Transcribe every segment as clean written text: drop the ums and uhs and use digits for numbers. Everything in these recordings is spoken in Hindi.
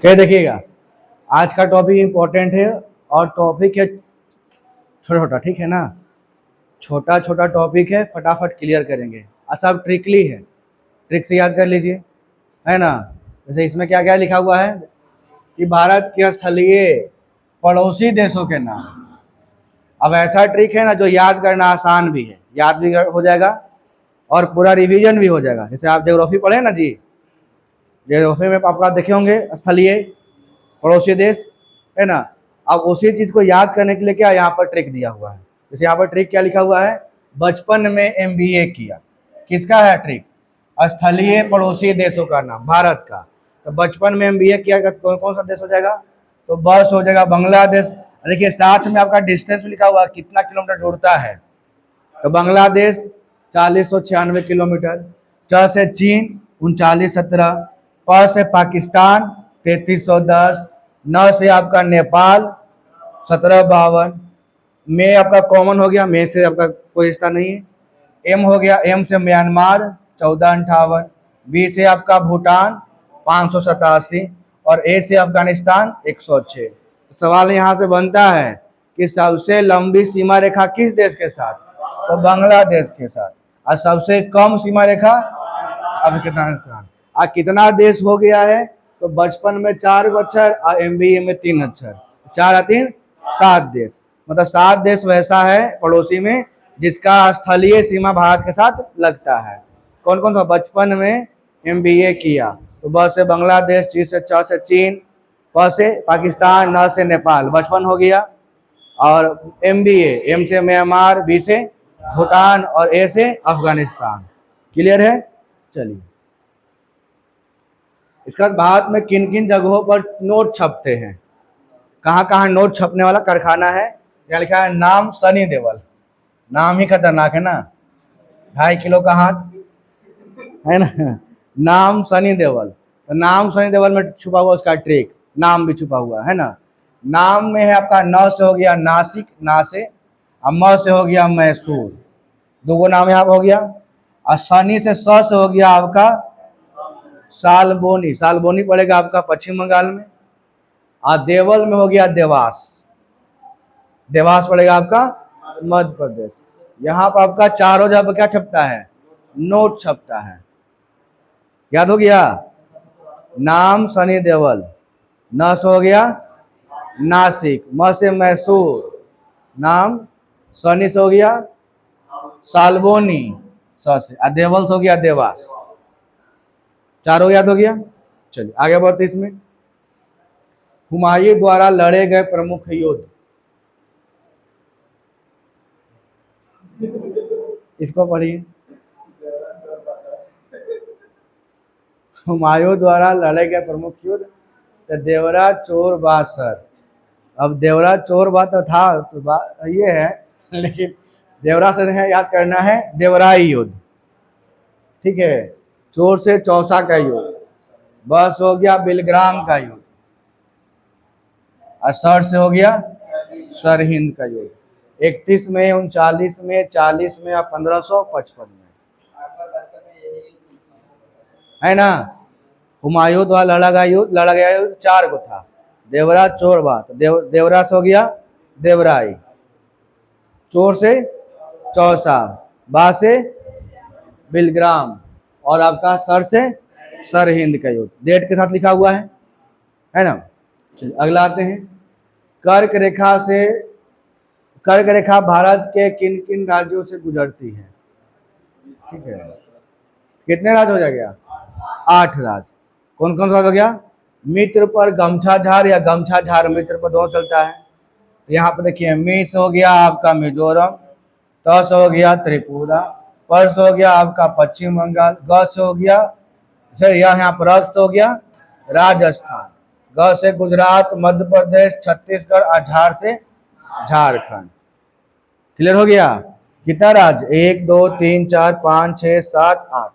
क्या देखिएगा, आज का टॉपिक इम्पोर्टेंट है और टॉपिक है छोटा छोटा, ठीक है ना। छोटा छोटा टॉपिक है, फटाफट क्लियर करेंगे। अच्छा, अब ट्रिकली है, ट्रिक से याद कर लीजिए, है ना। जैसे इसमें क्या क्या लिखा हुआ है कि भारत के स्थलीय पड़ोसी देशों के नाम। अब ऐसा ट्रिक है ना जो याद करना आसान भी है, याद भी हो जाएगा और पूरा रिवीजन भी हो जाएगा। जैसे आप ज्योग्राफी पढ़े ना जी, ज्योग्राफी में आपका देखे होंगे स्थलीय पड़ोसी देश, है ना। अब उसी चीज को याद करने के लिए क्या यहाँ पर ट्रिक दिया हुआ है। जैसे यहाँ पर ट्रिक क्या लिखा हुआ है, बचपन में एमबीए किया। किसका है ट्रिक? स्थलीय पड़ोसी देशों का नाम, भारत का। तो बचपन में एमबीए किया, कौन कौन सा देश हो जाएगा? तो बस हो जाएगा बांग्लादेश। देखिए साथ में आपका डिस्टेंस लिखा हुआ, कितना किलोमीटर जुड़ता है। तो बांग्लादेश 4096 किलोमीटर, च से चीन 3917, प से पाकिस्तान 3310, न से आपका नेपाल 1752, में आपका कॉमन हो गया, में से आपका कोई रिश्ता नहीं है। एम हो गया, एम से म्यांमार 1458, बी से आपका भूटान 587 और ए से अफगानिस्तान 106। सवाल यहाँ से बनता है कि सबसे लंबी सीमा रेखा किस देश के साथ? तो बांग्लादेश के साथ। और सबसे कम सीमा रेखा अफगानिस्तान। आज कितना देश हो गया है? तो बचपन में 4 अक्षर और एमबीए में 3 अक्षर, 4 और 3 7 देश। मतलब 7 देश वैसा है पड़ोसी में जिसका स्थलीय सीमा भारत के साथ लगता है। कौन कौन सा? बचपन में एमबीए किया तो ब से बांग्लादेश, ची से च से चीन, प से पाकिस्तान, न से नेपाल, बचपन हो गया। और एमबीए, एम से म्यांमार, बी से भूटान और ए से अफगानिस्तान। क्लियर है? चलिए, इसका भारत में किन किन जगहों पर नोट छपते हैं, कहाँ कहाँ नोट छपने वाला कारखाना है? यहाँ लिखा है नाम सनी देवल। नाम ही खतरनाक है ना, 2.5 किलो का हाथ, है ना। नाम सनी देवल। तो नाम सनी देवल में छुपा हुआ उसका ट्रिक, नाम भी छुपा हुआ है ना। नाम में है आपका न से हो गया नासिक, ना से, और म से हो गया मैसूर, 2 नाम यहाँ हो गया। और सनी से स से हो गया आपका सालबोनी, सालबोनी पड़ेगा आपका पश्चिम बंगाल में। और देवल में हो गया देवास, देवास पड़ेगा आपका मध्य प्रदेश। यहाँ पर आपका चारों जगह क्या छपता है? नोट छपता है। याद हो गया? नाम सनी देवल, न से हो गया नासिक, म से मैसूर, नाम सनी से हो गया सालबोनी, स से, और देवल से हो गया देवास। चारों याद हो गया। चलिए आगे बढ़ते इसमें। हुमायूं द्वारा लड़े गए प्रमुख युद्ध, इसको पढ़िए। हुमायूं द्वारा लड़े गए प्रमुख युद्ध, तो देवरा चोर बासर। अब देवरा चोर बात तो था, तो बात ये है, लेकिन देवरा से है याद करना है देवराई युद्ध, ठीक है। चोर से चौसा का युद्ध, बस हो गया बिलग्राम का युद्ध, और सर से हो गया सरहिंद का युद्ध। 31 में, 39 में, 40 में और 1555 में, है ना। हुमायूं द्वारा लड़ा गया युद्ध 4 को था। देवरा चोर बात, देवरा से हो गया देवराई, चोर से चौसा, बा से बिलग्राम, और आपका सर से सरहिंद का युद्ध। डेट के साथ लिखा हुआ है ना। अगला आते हैं, कर्क रेखा से, कर्क रेखा भारत के किन किन राज्यों से गुजरती है? ठीक है, कितने राज्य हो जाएगा? 8 राज्य। कौन कौन सा हो गया? मित्र पर गमछा झार या गमछा झार मित्र पर दोनों चलता है। यहाँ पर देखिए, मी से हो गया आपका मिजोरम, त से हो गया त्रिपुरा, पर से हो गया आपका पश्चिम बंगाल, ग से हो गया, यहाँ पर से हो गया राजस्थान, ग से गुजरात, मध्य प्रदेश, छत्तीसगढ़, और झार से झारखंड। क्लियर हो गया? कितना राज्य? 1 2 3 4 5 6 7 8,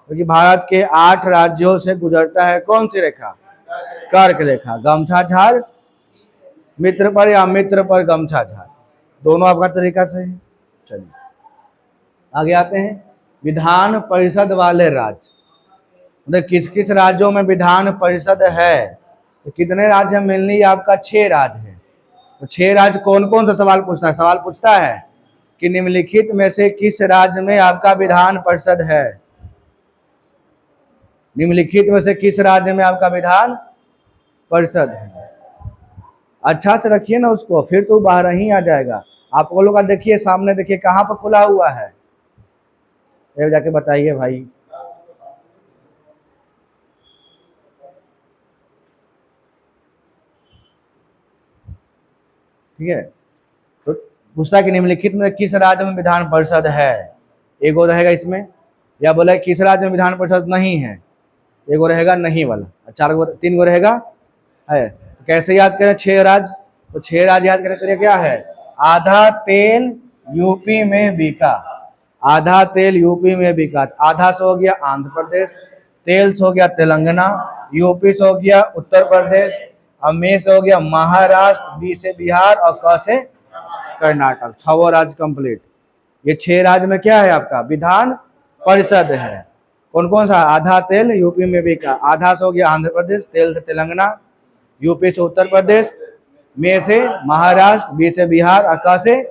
क्योंकि भारत के 8 राज्यों से गुजरता है कौन सी रेखा? कर्क रेखा। गमछा झार मित्र पर या मित्र पर गमछा झार, दोनों आपका तरीका से है। चलिए आगे आते हैं, विधान परिषद वाले राज्य, मतलब किस किस राज्यों में विधान परिषद है तो कितने राज्य हैं मेनली? आपका 6 राज्य है। तो 6 राज्य कौन कौन सा सवाल पूछता है? सवाल पूछता है कि निम्नलिखित में से किस राज्य में आपका विधान परिषद है? निम्नलिखित में से किस राज्य में आपका विधान परिषद है? अच्छा से रखिए ना उसको, फिर तो बाहर ही आ जाएगा। आप लोग का देखिए सामने, देखिए कहाँ पर खुला हुआ है, ये जाके बताइए भाई। ठीक है, तो पूछता है कि निम्नलिखित में किस राज्य में विधान परिषद है? एक और रहेगा इसमें, या बोला किस राज्य में विधान परिषद नहीं है, एक और रहेगा नहीं वाला, 4 गो 3 गो रहेगा है। तो कैसे याद करें 6 राज्य? तो 6 राज्य याद करने के लिए क्या है? आधा तेल यूपी में बिका, आधा तेल यूपी में बिका। आधा से हो गया आंध्र प्रदेश, तेल से हो गया तेलंगाना, यूपी से हो गया उत्तर प्रदेश, और में से हो गया महाराष्ट्र, बी से बिहार, और क से कर्नाटक। 6 राज्य कंप्लीट। ये 6 राज्य में क्या है? आपका विधान परिषद है। कौन कौन सा? आधा तेल यूपी में बिका, आधा से हो गया आंध्र प्रदेश, तेल से तेलंगाना, यूपी से उत्तर प्रदेश, में से महाराष्ट्र, बी से बिहार, और क से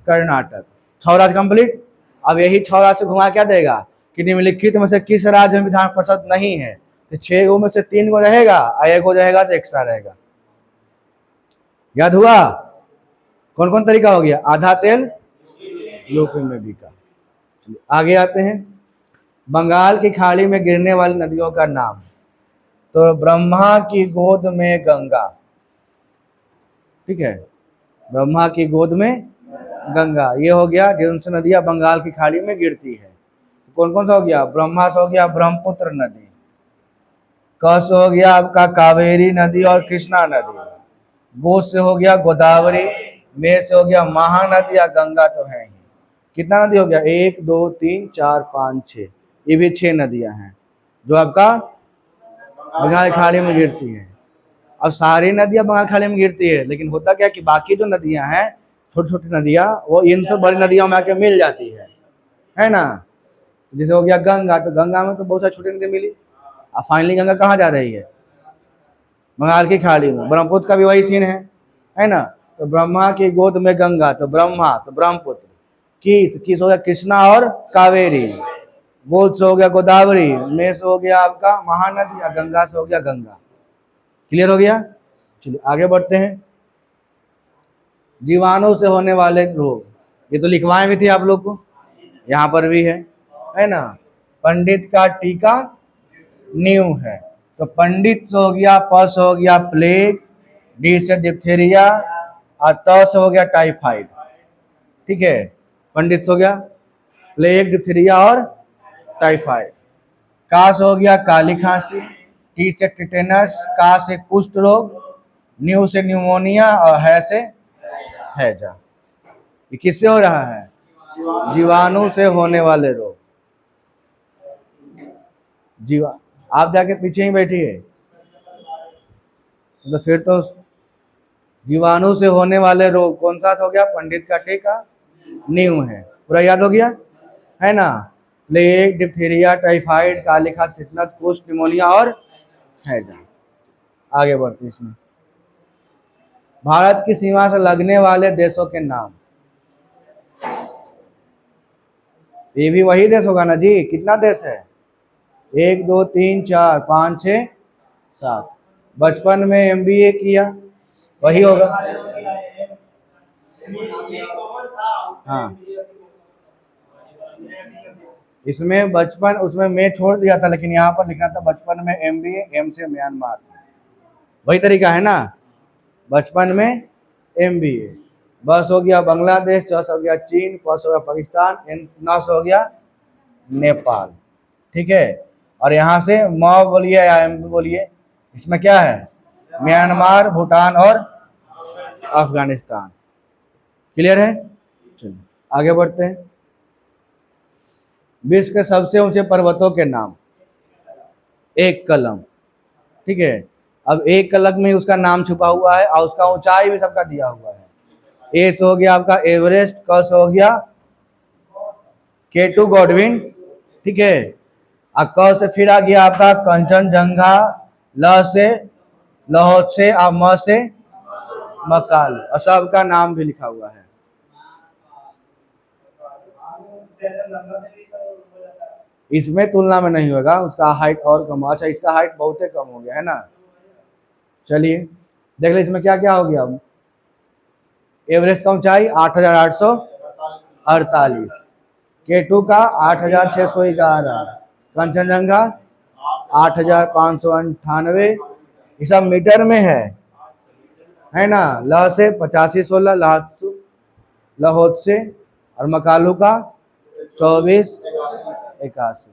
कर्नाटक। 6 राज्य कंप्लीट। अब यही 6 राज्य से घुमा क्या देगा कि निम्नलिखित में से किस राज्य में विधान परिषद नहीं है? तो 6 गो में से 3 गो रहेगा और 1 गो रहेगा तो एक्स्ट्रा रहेगा। याद हुआ? कौन कौन तरीका हो गया? आधा तेल यूपी में बिका। आगे आते हैं, बंगाल की खाड़ी में गिरने वाली नदियों का नाम। तो ब्रह्मा की गोद में गंगा, ठीक है, ब्रह्मा की गोद में गंगा, ये हो गया जिनसे नदियां बंगाल की खाड़ी में गिरती है। कौन कौन सा हो गया? ब्रह्मा से हो गया ब्रह्मपुत्र नदी, क से हो गया आपका कावेरी नदी और कृष्णा नदी, गो से हो गया गोदावरी, में से हो गया महानदी या गंगा तो है ही। कितना नदी हो गया? 1 2 3 4 5 6, ये भी 6 नदियां हैं जो आपका बंगाल खाड़ी में गिरती है। अब सारी नदियां बंगाल खाड़ी में गिरती है, लेकिन होता क्या कि बाकी जो नदियां हैं, छोटी छोटी नदियां, वो इन सब बड़ी नदियों में आके मिल जाती है ना। जैसे हो गया गंगा, तो गंगा में तो बहुत सारी छोटी नदी मिली, अब फाइनली गंगा कहाँ जा रही है? बंगाल की खाड़ी में। ब्रह्मपुत्र का भी वही सीन है ना। तो ब्रह्मा की गोद में गंगा, तो ब्रह्मा तो ब्रह्मपुत्र, किस हो गया कृष्णा और कावेरी, गोद से हो गया गोदावरी, में से हो गया आपका महानदी, या गंगा से हो गया गंगा। क्लियर हो गया? चलिए आगे बढ़ते हैं। जीवाणु से होने वाले रोग, ये तो लिखवाए भी थे आप लोग को, यहाँ पर भी है ना। पंडित का टीका नींव है, तो पंडित से हो गया, प से हो गया प्लेग, डी से डिप्थीरिया, और त से हो गया टाइफाइड। ठीक है, पंडित से हो गया प्लेग, डिप्थीरिया और टाइफाइड। का से हो गया काली खांसी, टी से टिटेनस, का से कुष्ठ रोग, न्यू से न्यूमोनिया, और है से हैजा। ये किससे हो रहा है? जीवाणु से होने वाले रोग। जीवा आप जाके पीछे ही बैठिए, तो फिर तो जीवाणु से होने वाले रोग कौन सा हो गया? पंडित का टीका नींव है, पूरा याद हो गया है ना। प्लेग, डिप्थीरिया, टाइफाइड, काली खांसी, टिटनस, कुष्ठ, निमोनिया और हैजा। आगे बढ़ते हैं इसमें, भारत की सीमा से लगने वाले देशों के नाम। ये भी वही देश होगा ना जी। कितना देश है? 1 2 3 4 5 6 7। बचपन में MBA किया, वही होगा। हाँ, इसमें बचपन, उसमें मैं छोड़ दिया था, लेकिन यहाँ पर लिखना था बचपन में MBA, M से म्यांमार, वही तरीका है ना। बचपन में MBA, बस हो गया बांग्लादेश, च हो गया चीन, प हो गया पाकिस्तान, न हो गया नेपाल। ठीक है, और यहाँ से म बोलिए या M बोलिए, इसमें क्या है? म्यांमार, भूटान और अफगानिस्तान। क्लियर है? चलिए आगे बढ़ते हैं। विश्व के सबसे ऊंचे पर्वतों के नाम। एक कलम, ठीक है। अब एक कलम में उसका नाम छुपा हुआ है और उसका ऊंचाई भी सबका दिया हुआ है। ए से हो गया आपका एवरेस्ट, क से हो गया K2 गॉडविन, ठीक है। और क से फिर आ गया आपका कंचनजंगा, ल से लहोत से और म से मकाल, और सबका नाम भी लिखा हुआ है। इसमें तुलना में नहीं होगा, उसका हाइट और कम। अच्छा, इसका हाइट बहुत ही कम हो गया है ना। चलिए देख लीजिए इसमें क्या क्या हो गया। एवरेस्ट का ऊंचाई 8,848, K2 का 8,611, कंचनजंगा 8,598, ये सब मीटर में है ना। ल से 8516, लाहौद से, और मकालू का 2481।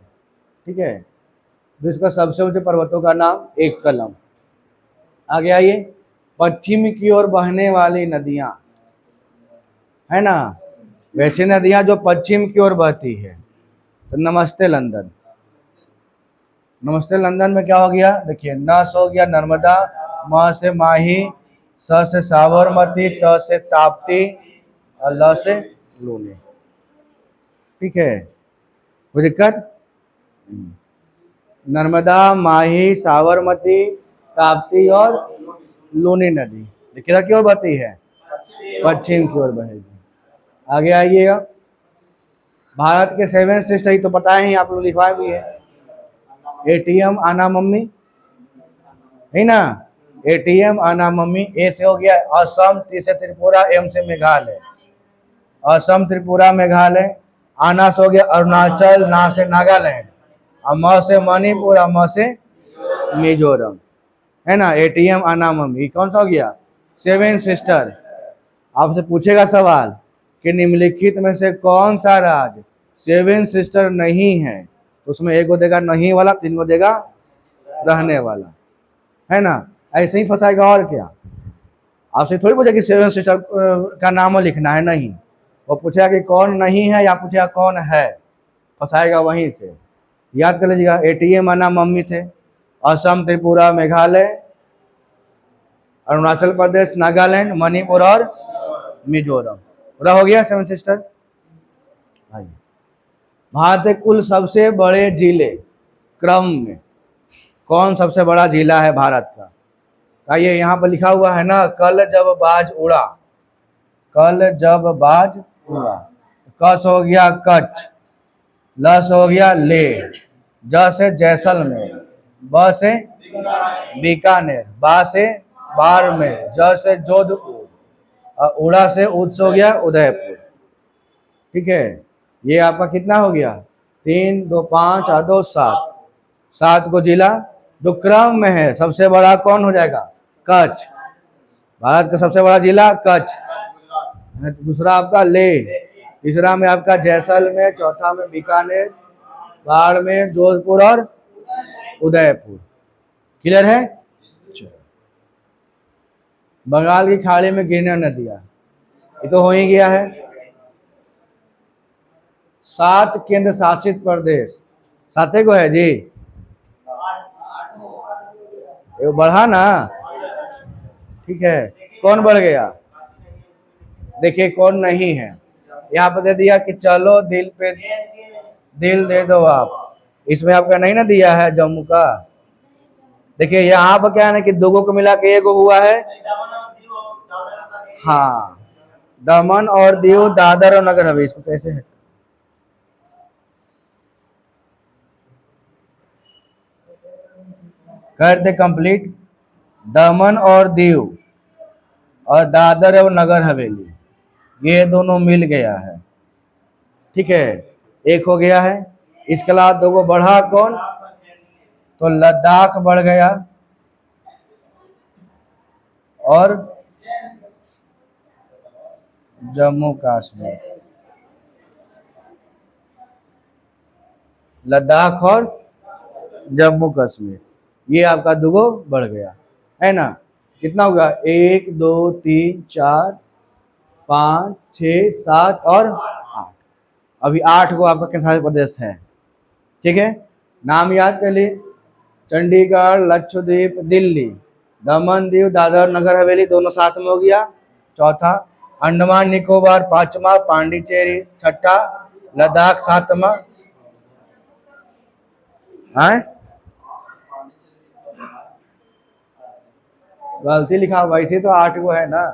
ठीक है, विश्व का सबसे ऊंचे पर्वतों का नाम एक कलम। आगे आइए, पश्चिम की ओर बहने वाली नदियां, है ना, वैसी नदियां जो पश्चिम की ओर बहती है। तो नमस्ते लंदन, नमस्ते लंदन में क्या हो गया, देखिए न से हो गया नर्मदा, म से माही, स से साबरमती, त से ताप्ती, और ल से लूनी। ठीक है, कोई दिक्कत? नर्मदा, माही, साबरमती, ताप्ती और लूनी नदी किधर की ओर बहती है, पश्चिम की ओर बहेगी। आगे आइएगा, भारत के 7 सिस्टर, ही तो बताए ही आप लोग, लिखवाए भी है। एटीएम आना मम्मी, है ना, एटीएम आना मम्मी। ए से हो गया असम, टी से त्रिपुरा, एम से मेघालय, असम त्रिपुरा मेघालय। आना से हो गया अरुणाचल, ना से नागालैंड, और म से मणिपुर, और म से मिजोरम, है ना। एटीएम आना मम्मी कौन सा हो गया, 7 सिस्टर। आपसे पूछेगा सवाल कि निम्नलिखित में से कौन सा राज्य 7 सिस्टर नहीं है, तो उसमें एक को देगा नहीं वाला, 3 को देगा रहने वाला, है ना। ऐसे ही फंसाएगा, और क्या। आपसे थोड़ी पूछेगा कि 7 सिस्टर का नाम लिखना है, नहीं, वो पूछेगा कि कौन नहीं है या पूछेगा कौन है, फंसाएगा वहीं से। याद कर लीजिएगा, एटीएम आना मम्मी से असम, त्रिपुरा, मेघालय, अरुणाचल प्रदेश, नागालैंड, मणिपुर और मिजोरम। पूरा हो गया 7 सिस्टर। भारत के कुल सबसे बड़े जिले क्रम में कौन सबसे बड़ा जिला है भारत का? आइए, यहाँ पर लिखा हुआ है ना, कल जब बाज उड़ा, कल जब बाज उड़ा। क से हो गया कच्छ, ल से हो गया ले, ज से जैसलमेर, ब से बीकानेर, बा से बाड़मेर, ज से जोधपुर, और उड़ा से उद से हो गया उदयपुर। ठीक है, ये आपका कितना हो गया, 3, 2, 5 और 2, 7, 7 को जिला। जो क्रम में है सबसे बड़ा कौन हो जाएगा, कच्छ, भारत का सबसे बड़ा जिला कच्छ। दूसरा आपका ले, तीसरा में आपका जैसलमेर, चौथा में बीकानेर, बाड़मेर, जोधपुर और उदयपुर। क्लियर है? बंगाल की खाड़ी में गिरने नदियां, ये तो हो ही गया है। 7 केंद्र शासित प्रदेश, 7 को है जी, ये बढ़ा ना। ठीक है, कौन बढ़ गया, देखिए कौन नहीं है। यहाँ पे दे दिया कि चलो दिल पे दिल दे दो आप, इसमें आपका नहीं ना दिया है जम्मू का। देखिए यहाँ पर क्या है ना कि 2 को मिला के 1 हुआ है। हाँ, दमन और दीव, दादर और नगर हवेली, इसको कैसे है, कर दे कंप्लीट। दमन और दीव और दादर और नगर हवेली, ये दोनों मिल गया है। ठीक है, 1 हो गया है। इसके अलावा 2 को बढ़ा कौन, तो लद्दाख बढ़ गया, और जम्मू कश्मीर, लद्दाख और जम्मू कश्मीर, ये आपका 2 बढ़ गया, है ना। कितना होगा, 1, 2, 3, 4, 5, 6, 7 और 8। अभी 8 को आपका केंद्र प्रदेश है। ठीक है, नाम याद कर लिए, चंडीगढ़, लक्षद्वीप, दिल्ली, दमन दीव, दादर नगर हवेली दोनों साथ में हो गया। चौथा अंडमान निकोबार, 5वां पांडिचेरी, 6ठा लद्दाख, 7वां है गलती लिखा हुआ, इसे तो 8 गो है ना।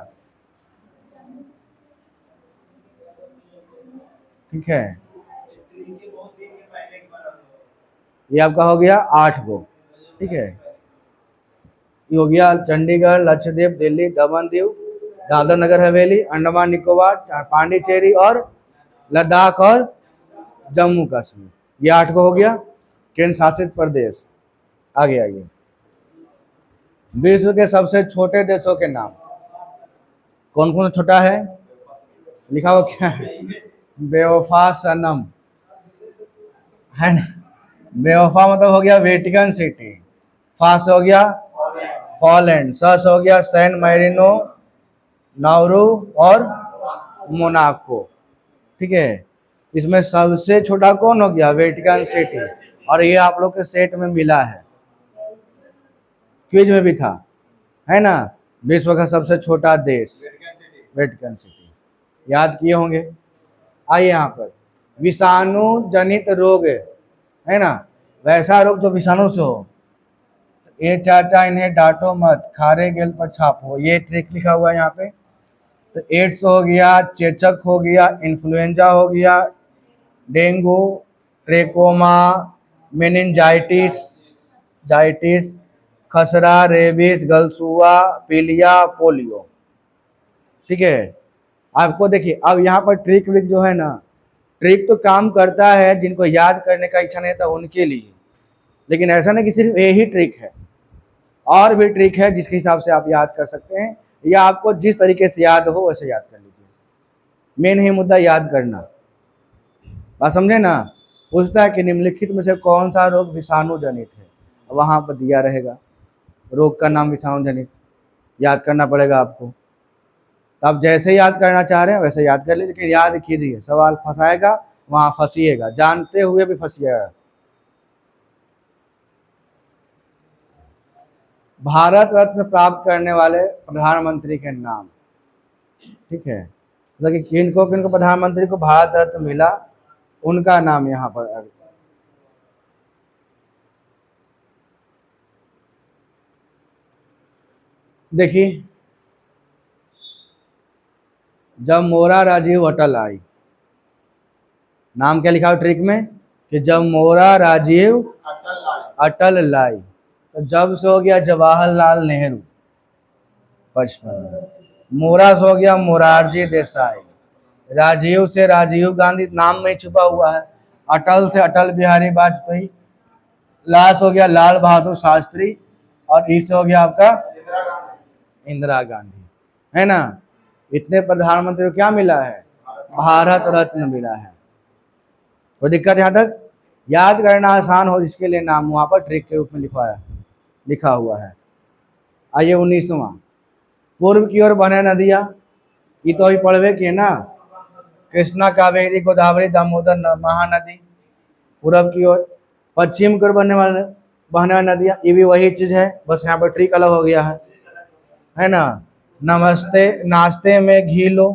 ठीक है, ये आपका हो गया 8 गो। ठीक है, ये हो गया चंडीगढ़, लक्षद्वीप, दिल्ली, दमन दीव, दादर नगर हवेली, अंडमान निकोबार, पांडिचेरी और लद्दाख और जम्मू कश्मीर, ये 8 को हो गया केंद्र शासित प्रदेश। आगे आइए, विश्व के सबसे छोटे देशों के नाम। कौन कौन छोटा है, लिखा हुआ क्या है? बेवफा सनम, है ना। बेवफा मतलब हो गया वेटिकन सिटी, फास हो गया फॉलैंड, सस हो गया सैन मैरिनो, नाउरू और मोनाको। ठीक है, इसमें सबसे छोटा कौन हो गया, वेटिकन सिटी, और ये आप लोग के सेट में मिला है, क्विज में भी था, है ना। विश्व का सबसे छोटा देश वेटिकन सिटी, याद किए होंगे। आइए यहाँ पर, विषाणु जनित रोग है ना, वैसा रोग जो विषाणु से हो, ये चाचा इन्हें डांटो मत, खारे गेल पर छापो, ये ट्रिक लिखा हुआ है यहाँ पे। तो एड्स हो गया, चेचक हो गया, इन्फ्लुएंजा हो गया, डेंगू, ट्रेकोमा, मेनिंजाइटिस जाइटिस, खसरा, रेबीज, गलसुआ, पीलिया, पोलियो। ठीक है, आपको देखिए अब यहाँ पर ट्रिक विक जो है ना, ट्रिक तो काम करता है जिनको याद करने का इच्छा नहीं था उनके लिए, लेकिन ऐसा नहीं कि सिर्फ यही ट्रिक है, और भी ट्रिक है जिसके हिसाब से आप याद कर सकते हैं, या आपको जिस तरीके से याद हो वैसे याद कर लीजिए। मेन है मुद्दा याद करना, बात समझे ना। पूछता है कि निम्नलिखित में से कौन सा रोग विषाणु जनित है, वहां पर दिया रहेगा रोग का नाम विषाणु जनित, याद करना पड़ेगा आपको। तो आप जैसे याद करना चाह रहे हैं वैसे याद कर लीजिए, लेकिन याद कीजिए, सवाल फंसाएगा वहां फंसिएगा, जानते हुए भी फंसिएगा। भारत रत्न प्राप्त करने वाले प्रधानमंत्री के नाम। ठीक है, मतलब कि किनको प्रधानमंत्री को भारत रत्न मिला, उनका नाम यहाँ पर। देखिए, जब मोरा राजीव अटल आई, नाम क्या लिखा हो ट्रिक में, कि जब मोरा राजीव अटल लाई, तो जब से हो गया जवाहरलाल नेहरू 55, मोरा से हो गया मोरारजी देसाई, राजीव से राजीव गांधी नाम में छुपा हुआ है, अटल से अटल बिहारी वाजपेयी, लास्ट हो गया लाल बहादुर शास्त्री, और इस हो गया आपका इंदिरा गांधी, है ना। इतने प्रधानमंत्री को क्या मिला है, भारत रत्न मिला है। कोई दिक्कत यहाँ तक, याद करना आसान हो इसके लिए नाम वहां पर ट्रिक के रूप में लिखा हुआ है। आइए 19वां, पूर्व की ओर बहने नदियां, ये तो अभी पढ़वे किए ना, कृष्णा, कावेरी, गोदावरी, दामोदर, महानदी पूर्व की ओर। पश्चिम की ओर बहने वाली नदियां, ये भी वही चीज है, बस यहाँ पर ट्रिक अलग हो गया है ना। नमस्ते नाश्ते में घी लो,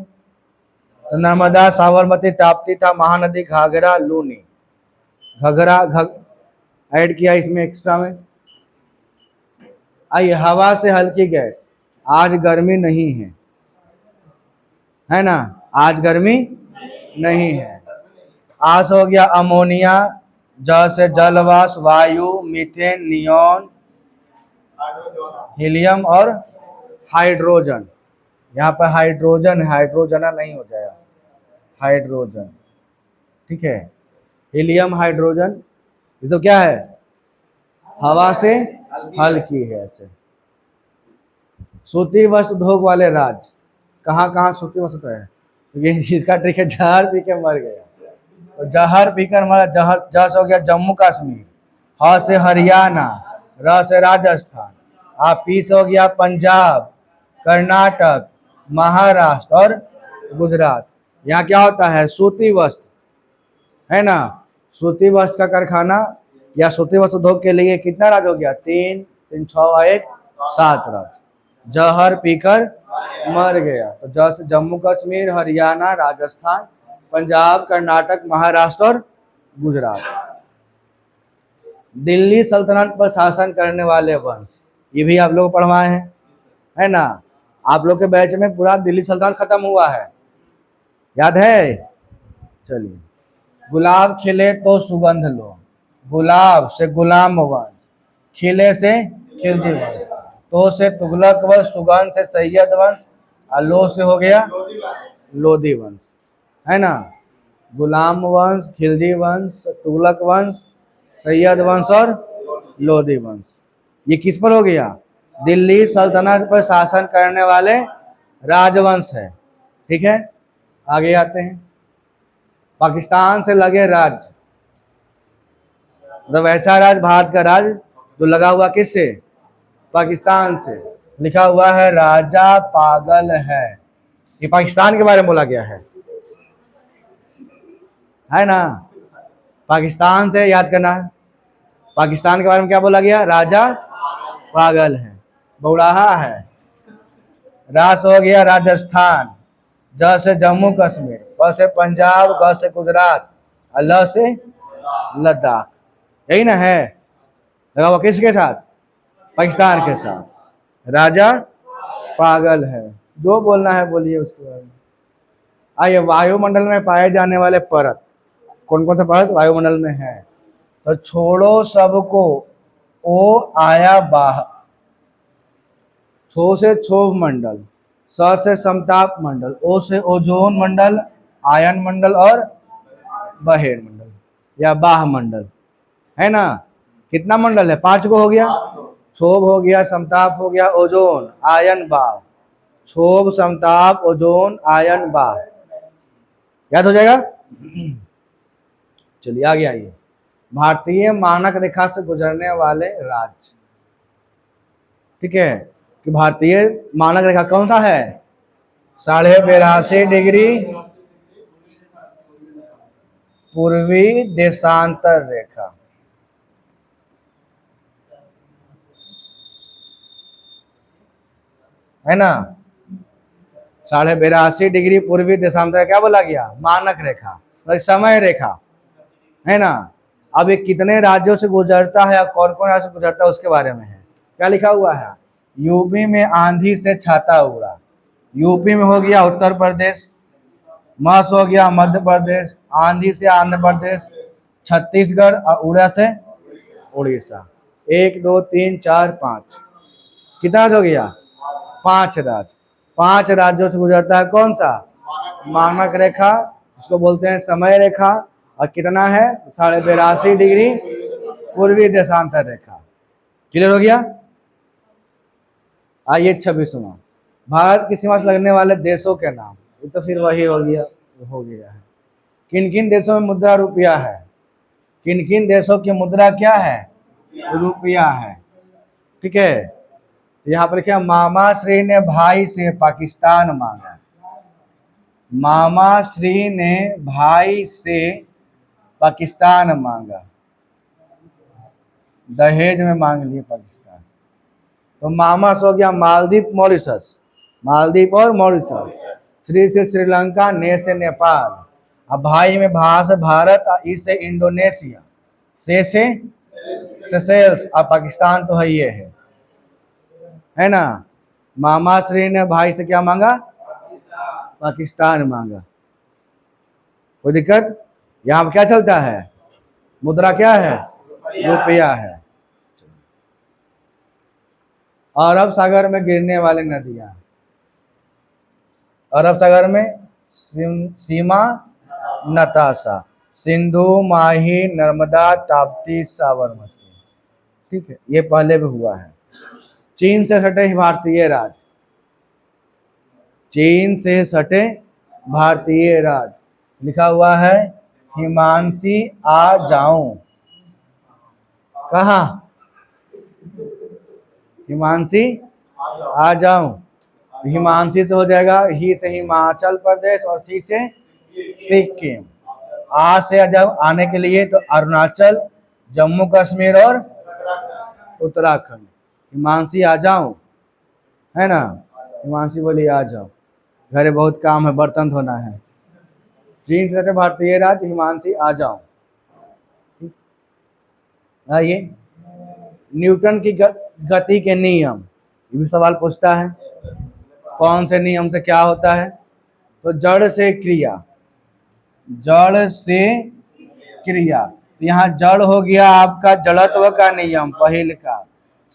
नर्मदा, साबरमती, ताप्ती था, महानदी, घाघरा, लूनी, घघरा ऐड किया इसमें एक्स्ट्रा में। आइए, हवा से हल्की गैस, आज गर्मी नहीं है ना, आज गर्मी नहीं है। आस हो गया अमोनिया, ज से जलवाष्प, वायु, मीथेन, नियोन, हीलियम और हाइड्रोजन। यहाँ पर हाइड्रोजन, हाइड्रोजना नहीं हो जाएगा, हाइड्रोजन। ठीक है, हीलियम, हाइड्रोजन, ये तो क्या है, हवा से हल्की है ऐसे। सूती वस्त्र उद्योग वाले राज्य, कहाँ कहाँ सूती वस्त्र है, तो ये इसका ट्रिक है, जहर पी के मर गया, तो जहर पीकर मरा, जहर जस हो गया जम्मू कश्मीर, ह से हरियाणा, र से राजस्थान, पी से हो गया पंजाब, कर्नाटक, महाराष्ट्र और गुजरात। यहाँ क्या होता है, सूती वस्त्र, है ना। सूती वस्त्र का कारखाना या सूती वस्त्र उद्योग के लिए कितना राज्य हो गया, 3 3 6 1 7 राज्य, जहर पीकर मर गया। तो जैसे जम्मू कश्मीर, हरियाणा, राजस्थान, पंजाब, कर्नाटक, महाराष्ट्र और गुजरात। दिल्ली सल्तनत पर शासन करने वाले वंश, ये भी आप लोग पढ़वाए हैं, है ना। आप लोग के बैच में पूरा दिल्ली सल्तनत खत्म हुआ है, याद है। चलिए, गुलाब खिले तो सुगंध लो, गुलाब से गुलाम वंश, खिले से खिलजी वंश, तो से तुगलक वंश, सुगंध से सैयद वंश, और लो से हो गया लोधी वंश, है ना। गुलाम वंश, खिलजी वंश, तुगलक वंश, सैयद वंश और लोधी वंश। ये किस पर हो गया? दिल्ली सल्तनत पर शासन करने वाले राजवंश है। ठीक है, आगे आते हैं। पाकिस्तान से लगे राज्य, मतलब ऐसा राज्य, भारत का राज्य जो लगा हुआ किससे? पाकिस्तान से। लिखा हुआ है राजा पागल है, ये पाकिस्तान के बारे में बोला गया है ना। पाकिस्तान से याद करना है, पाकिस्तान के बारे में क्या बोला गया? राजा पागल है, बौड़ाहा है। रास हो गया राजस्थान, ज से जम्मू कश्मीर, प से पंजाब, ग से गुजरात, और ल से लद्दाख। यही ना है, लगा हुआ किसके साथ? पाकिस्तान के साथ। राजा पागल है, जो बोलना है बोलिए उसके बारे में। आइए, वायुमंडल में पाए जाने वाले परत, कौन कौन सा परत वायुमंडल में है? तो छोड़ो सबको, ओ आया बाहर, छो से क्षोभ मंडल, स से समताप मंडल, ओ से ओजोन मंडल, आयन मंडल और बहिर मंडल या बाह मंडल, है ना। कितना मंडल है? 5 को हो गया। क्षोभ हो गया, समताप हो गया, ओजोन, आयन, बाह। क्षोभ, समताप, ओजोन, आयन, बाह, याद हो जाएगा। चलिए आगे आइए। भारतीय मानक रेखा से गुजरने वाले राज्य, ठीक है, कि भारतीय मानक रेखा कौन सा है? 82.5 डिग्री पूर्वी देशांतर रेखा, है ना। 82.5 डिग्री पूर्वी देशांतर क्या बोला गया? मानक रेखा, मतलब समय रेखा, है ना। अब ये कितने राज्यों से गुजरता है, कौन कौन राज्य से गुजरता है उसके बारे में है। क्या लिखा हुआ है? यूपी में आंधी से छाता उड़ा, यूपी में हो गया उत्तर प्रदेश, मस हो गया मध्य प्रदेश, आंधी से आंध्र प्रदेश, छत्तीसगढ़, और उड़ा से उड़ीसा। 1 2 3 4 5, कितना हो गया? 5 राज्य। 5 राज्यों से गुजरता है कौन सा? मानक रेखा, उसको बोलते हैं समय रेखा। और कितना है? 82.5 डिग्री पूर्वी देशांतर रेखा। क्लियर हो गया। आइए 26वां, भारत की सीमा से लगने वाले देशों के नाम। ये तो फिर वही हो गया है। किन किन देशों में मुद्रा रुपया है? किन किन देशों की मुद्रा क्या है? रुपया है, ठीक है। तो यहाँ पर क्या? मामा श्री ने भाई से पाकिस्तान मांगा, मामा श्री ने भाई से पाकिस्तान मांगा, दहेज में मांग लिए पाकिस्तान। तो मामा से हो गया मालदीव, मॉरिशस, मालदीव और मॉरिशस। श्री से श्रीलंका, ने से नेपाल, अब भाई में भा से भारत, ई से इंडोनेशिया, से सेशेल्स, और पाकिस्तान तो है ये है ना। मामा श्री ने भाई से क्या मांगा? पाकिस्तान मांगा। कोई दिक्कत? यहाँ पर क्या चलता है? मुद्रा क्या है? रुपया है। अरब सागर में गिरने वाली नदियां, अरब सागर में सीमा, नताशा, सिंधु, माही, नर्मदा, ताप्ती, साबरमती, ठीक है, ये पहले भी हुआ है। चीन से सटे भारतीय राज्य, चीन से सटे भारतीय राज्य, लिखा हुआ है हिमांशी आ जाऊं। कहा? हिमांशी आ जाऊं। हिमांशी से हो जाएगा, ही से हिमाचल प्रदेश, और सी से सिक्किम। आ से जब आने के लिए तो अरुणाचल, जम्मू कश्मीर और उत्तराखंड। हिमांशी आ जाऊं, है ना। हिमांशी बोली आ जाओ, घरे बहुत काम है, बर्तन धोना है। चीन से भारतीय राज्य, हिमांशी आ जाओ। आइए, न्यूटन की गति के नियम, ये भी सवाल पूछता है। कौन से नियम से क्या होता है? तो जड़ से क्रिया, जड़ से क्रिया, तो यहाँ जड़ हो गया आपका जड़त्व का नियम पहले का,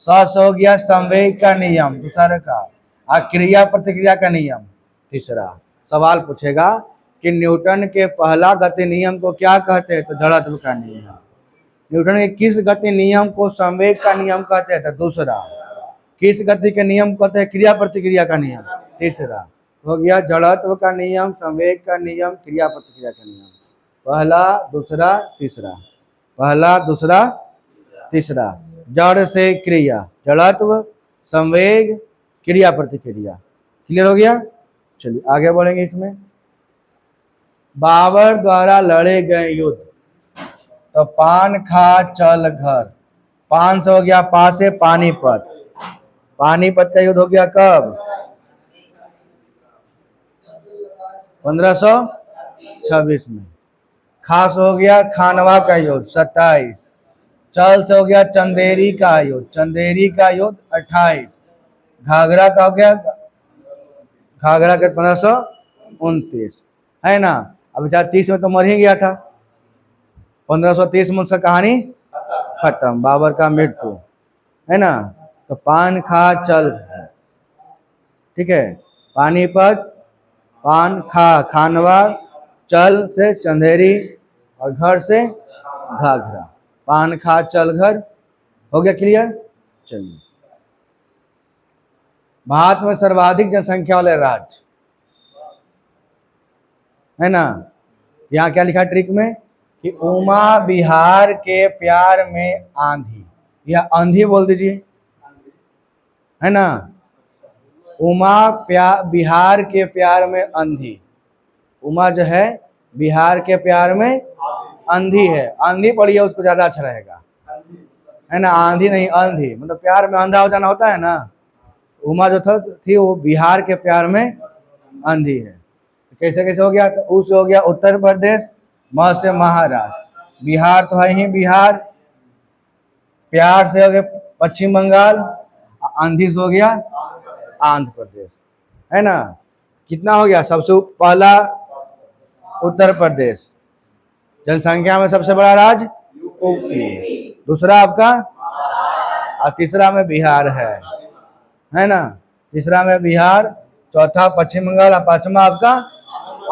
सस हो गया संवेग का नियम दूसरा का, और क्रिया प्रतिक्रिया का नियम तीसरा। सवाल पूछेगा कि न्यूटन के पहला गति नियम को क्या कहते हैं? तो जड़त्व का नियम। न्यूटन के किस गति नियम को संवेग का नियम कहते हैं? तो दूसरा। किस गति के नियम कहते हैं? क्रिया प्रतिक्रिया का नियम तीसरा। हो गया जड़त्व का नियम, संवेग का नियम, क्रिया प्रतिक्रिया का नियम। पहला दूसरा तीसरा, पहला दूसरा तीसरा। जड़ से क्रिया, जड़त्व, संवेग, क्रिया प्रतिक्रिया। क्लियर हो गया? चलिए आगे बढ़ेंगे। इसमें बाबर द्वारा लड़े गए युद्ध, तो पान खा चल घर, 500 हो गया पा से पानीपत। पानीपत का युद्ध हो गया कब? 1526 में। खास हो गया खानवा का युद्ध 27। चल से हो गया चंदेरी का युद्ध, चंदेरी का युद्ध 28। घाघरा का हो गया, घाघरा के 1529 है ना। अब 30 में तो मर ही गया था। 1530 में उसका कहानी खत्म, बाबर का मृत्यु है ना। तो पान खा चल, ठीक है, पानीपत, पान खा खानवा, चल से चंदेरी, और घर से घाघरा। पान खा चल घर हो गया। क्लियर? चलिए, भारत में सर्वाधिक जनसंख्या वाले राज्य है ना। यहाँ क्या लिखा ट्रिक में कि उमा बिहार के प्यार में आंधी, या आंधी बोल दीजिए, है ना। उमा बिहार के प्यार में आंधी, उमा जो है बिहार के प्यार में आंधी है। आंधी पढ़िए, उसको ज्यादा अच्छा रहेगा, है ना। आंधी नहीं आंधी, मतलब प्यार में अंधा हो जाना होता है ना। उमा जो थी वो बिहार के प्यार में आंधी है। तो कैसे कैसे हो गया? तो उस हो गया उत्तर प्रदेश, म से महाराष्ट्र, बिहार तो है ही बिहार, प्यार से हो गया पश्चिम बंगाल, आंधी से हो गया आंध्र प्रदेश, है ना। कितना हो गया? सबसे पहला उत्तर प्रदेश, जनसंख्या में सबसे बड़ा राज्य यूपी, दूसरा आपका, और तीसरा में बिहार है ना। तीसरा में बिहार, चौथा पश्चिम बंगाल, और पांचवा आपका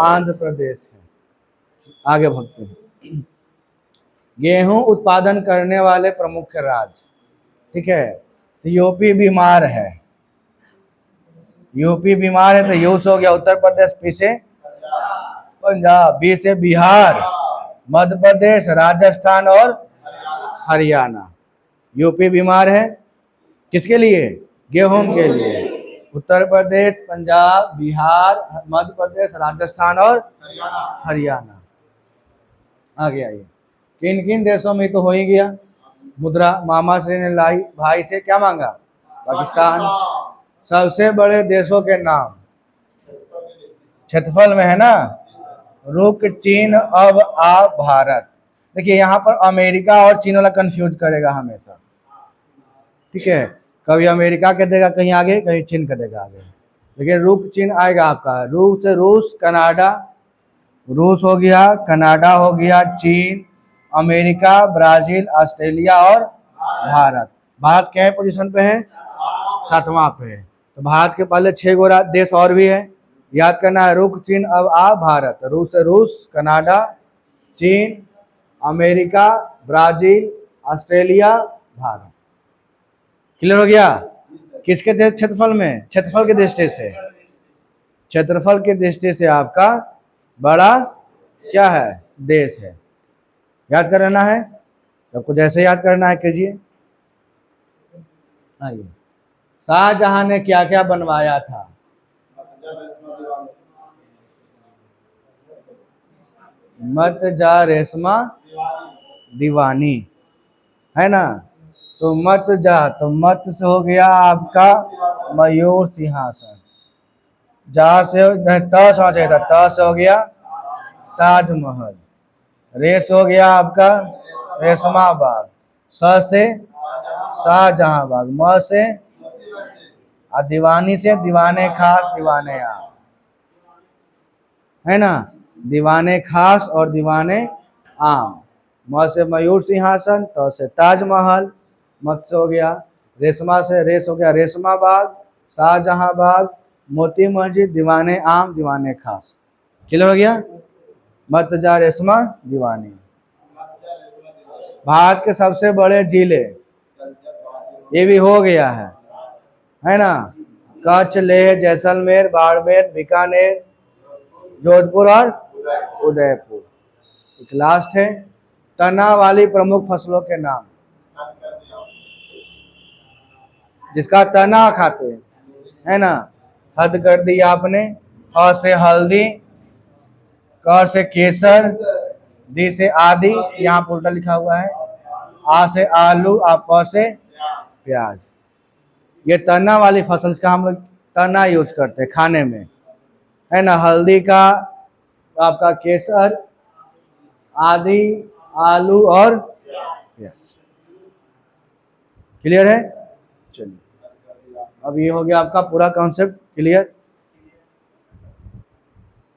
आंध्र प्रदेश है। आगे बढ़ते हैं। गेहूं उत्पादन करने वाले प्रमुख राज्य, ठीक है। तो यूपी बीमार है, यूपी बीमार है, तो यू से हो गया उत्तर प्रदेश, पी से पंजाब, बी से बिहार, मध्य प्रदेश, राजस्थान और हरियाणा। यूपी बीमार है किसके लिए? गेहूं के लिए। उत्तर प्रदेश, पंजाब, बिहार, मध्य प्रदेश, राजस्थान और हरियाणा। आगे आइए। किन किन देशों में तो हो ही गया। मुद्रा मामा श्री ने लाई, भाई से क्या मांगा? पाकिस्तान। सबसे बड़े देशों के नाम क्षेत्रफल में है ना। रुक, चीन, अब, आ, भारत। देखिए यहाँ पर अमेरिका और चीन वाला कंफ्यूज करेगा हमेशा, ठीक है। कभी अमेरिका के देगा कहीं आगे, कहीं चीन का देगा आगे। देखिए रुक चीन आएगा आपका, रूस से रूस, कनाडा, रूस हो गया, कनाडा हो गया, चीन, अमेरिका, ब्राजील, ऑस्ट्रेलिया और भारत। भारत क्या पोजीशन पे है? 7वां पे है। तो भारत के पहले 6 देश और भी है, याद करना है। रुक, चीन, अब, आ, भारत। रूस से रूस, कनाडा, चीन, America, Brazil, Australia, Bharat. Clear हो गया? किसके देश क्षेत्रफल में? क्षेत्रफल के दृष्टि से, क्षेत्रफल के दृष्टि से आपका बड़ा क्या है? देश है। याद करना है सबको, जैसे याद करना है कीजिए। आइए, शाहजहां ने क्या क्या बनवाया था? मत जा रेशमा दीवानी, है ना। तो मत जा, तो मत से हो गया आपका मयूर सिंहासन, जा से त चाहिए था, त से हो गया ताजमहल, रेस हो गया आपका रेशमा बाग, स से शाहजहां बाग, म से और दीवानी से दीवाने खास दीवाने आम, है ना। दीवाने खास और दीवाने आम। म से मयूर सिंहासन, त से ताजमहल, मत से हो गया रेशमा से रेस हो गया रेशमा बाग, शाहजहां बाग, मोती मस्जिद, दीवाने आम दीवाने खास। क्लियर हो गया। मत जा रेशमा दीवानी। भारत के सबसे बड़े जिले, ये भी हो गया है ना। कच्छ, लेह, जैसलमेर, बाड़मेर, बीकानेर, जोधपुर और उदयपुर। एक लास्ट है, तना वाली प्रमुख फसलों के नाम, जिसका तना खाते हैं, है ना। हद कर दी आपने। ह से हल्दी, क से केसर, दी से आदि, यहाँ पर उल्टा लिखा हुआ है, आ से आलू, आ प से प्याज। ये तना वाली फसल का हम लोग तना यूज करते हैं खाने में, है ना। हल्दी का आपका केसर, आदि, आलू और प्याज। क्लियर है। चलिए अब ये हो गया आपका पूरा कॉन्सेप्ट क्लियर।